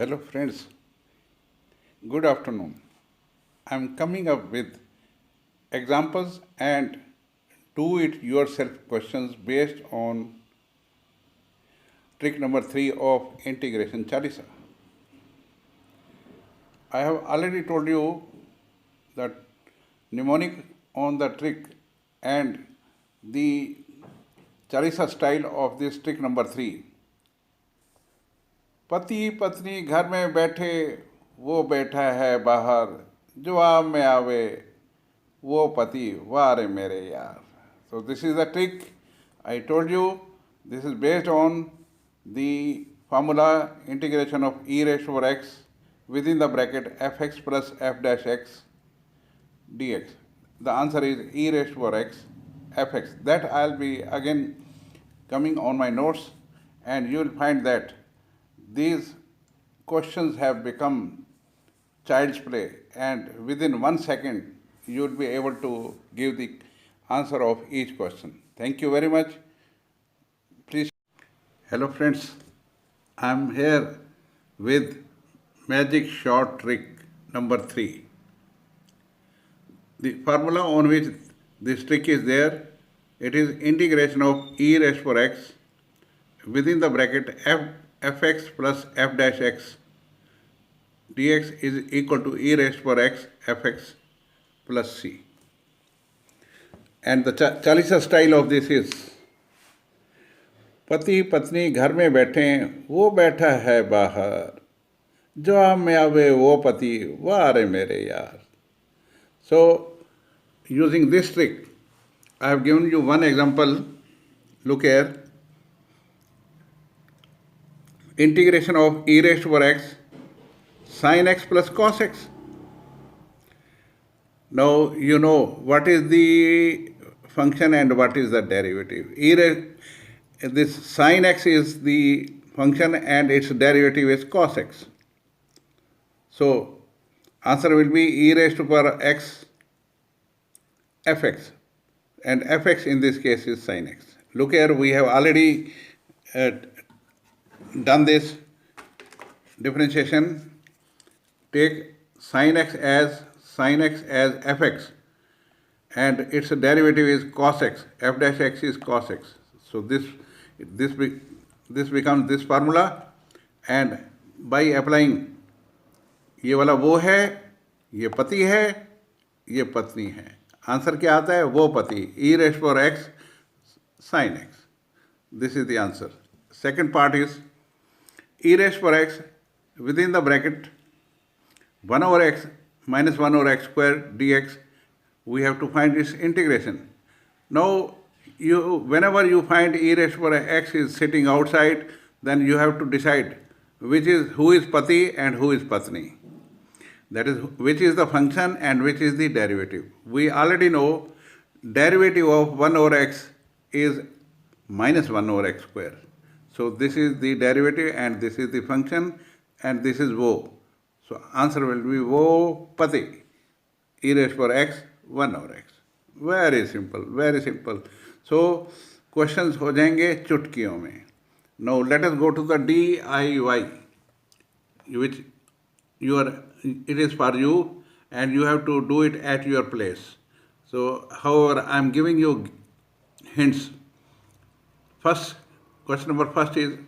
Hello friends, good afternoon. I am coming up with examples and do it yourself questions based on trick number 3 of integration Chalisa. I have already told you that mnemonic on the trick and the Chalisa style of this trick number 3. पति पत्नी घर में बैठे वो बैठा है बाहर जवाब में आवे वो पति वारे मेरे यार. So this is the trick. I told you this is based on the formula integration of e raised to power x within the bracket fx plus f dash x dx. The answer is e raised to power x fx. That I'll be again coming on my notes, and you will find that these questions have become child's play, and within 1 second you will be able to give the answer of each question. Thank you very much. Please. Hello friends, I am here with magic short trick number 3. The formula on which this trick is there, it is integration of e raised to power x within the bracket fx plus f dash x dx is equal to e raised to power x fx plus c. And the Chalisa style of this is पति पत्नी घर में बैठे वो बैठा है बाहर जवाब में आवे वो पति वारे मेरे यार. So using this trick I have given you one example. Look here. Integration of e raised to power x sin x plus cos x. Now you know what is the function and what is the derivative. This sin x is the function and its derivative is cos x. So answer will be e raised to power x fx, and fx in this case is sin x. Look here, we have already done this differentiation. Take sin x as fx, and its derivative is cos x. F dash x is cos x. So this becomes this formula, and by applying ये वाला वो है, ये पति है, ये पत्नी है. आंसर क्या आता है? वो पति e raised to power x sin x. This is the answer. Second part is e raised to power x within the bracket 1 over x minus 1 over x square dx. We have to find its integration. Now, whenever you find e raised to power x is sitting outside, then you have to decide who is pati and who is patni. That is, which is the function and which is the derivative. We already know derivative of 1 over x is minus 1 over x square. So this is the derivative and this is the function and this is wo. So answer will be wo pati e raised to power x 1 over x. Very simple, very simple. So questions हो जाएंगे चुटकियों में. Now let us go to the DIY, which it is for you and you have to do it at your place. So however, I am giving you hints. First, question number first is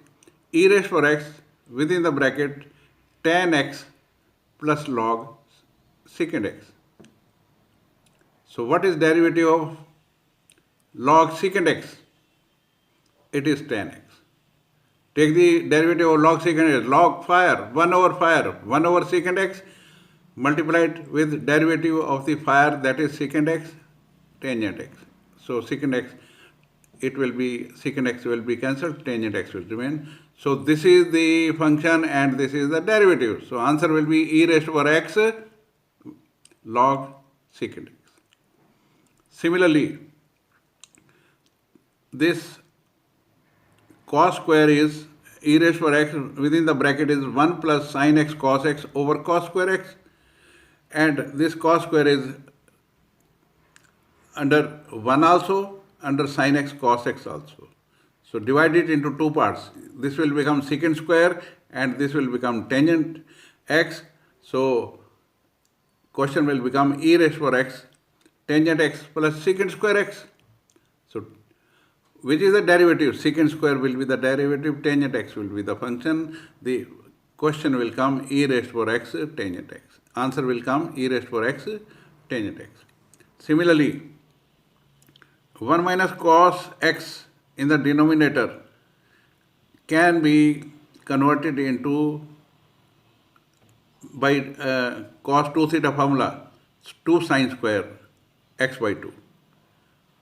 e raised to power x within the bracket tan x plus log secant x. So what is derivative of log secant x? It is tan x. Take the derivative of log secant x, log fire, 1 over secant x multiplied with derivative of the fire, that is secant x, tangent x. So secant x, secant x will be cancelled, tangent x will remain. So this is the function and this is the derivative. So answer will be e raised to power x log secant x. Similarly, this cos square is e raised to power x within the bracket is 1 plus sin x cos x over cos square x, and this cos square is under 1 also, under sin x cos x also. So divide it into two parts. This will become secant square and this will become tangent x. So question will become e raised to x tangent x plus secant square x. So which is the derivative? Secant square will be the derivative, tangent x will be the function. The question will come e raised to x tangent x. Answer will come e raised to x tangent x. Similarly, 1 minus cos x in the denominator can be converted into by cos 2 theta formula 2 sine square x by 2.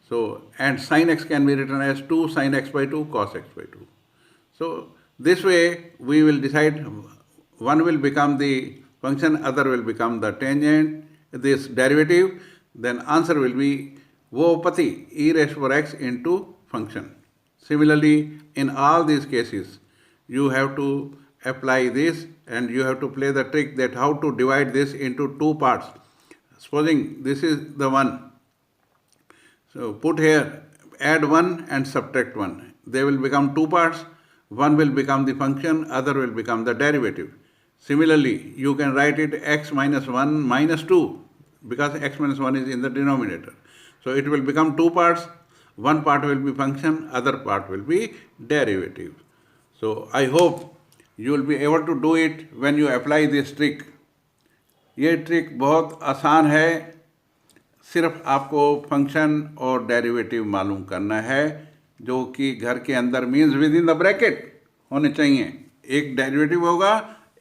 So, and sin x can be written as 2 sin x by 2 cos x by 2. So, this way we will decide, one will become the function, other will become the tangent, this derivative, then answer will be वो पति e raised to x into function. Similarly, in all these cases, you have to apply this and you have to play the trick that how to divide this into two parts. Supposing this is the one, so put here, add 1 and subtract 1. They will become two parts. One will become the function, other will become the derivative. Similarly, you can write it x minus 1 minus 2 because x minus 1 is in the denominator. So it will become two parts. One part will be function, other part will be derivative. So I hope you will be able to do it when you apply this trick. ये trick बहुत आसान है, सिर्फ आपको function और derivative मालूम करना है, जो कि घर के अंदर means within the bracket होने चाहिए. एक डेरिवेटिव होगा,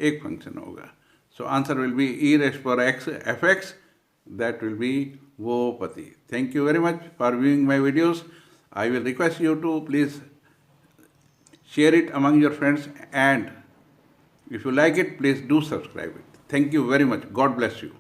एक फंक्शन होगा. So answer will be e raised पर x f x, that will be वो पति. Thank you very much for viewing my videos. I will request you to please share it among your friends, and if you like it, please do subscribe it. Thank you very much. God bless you.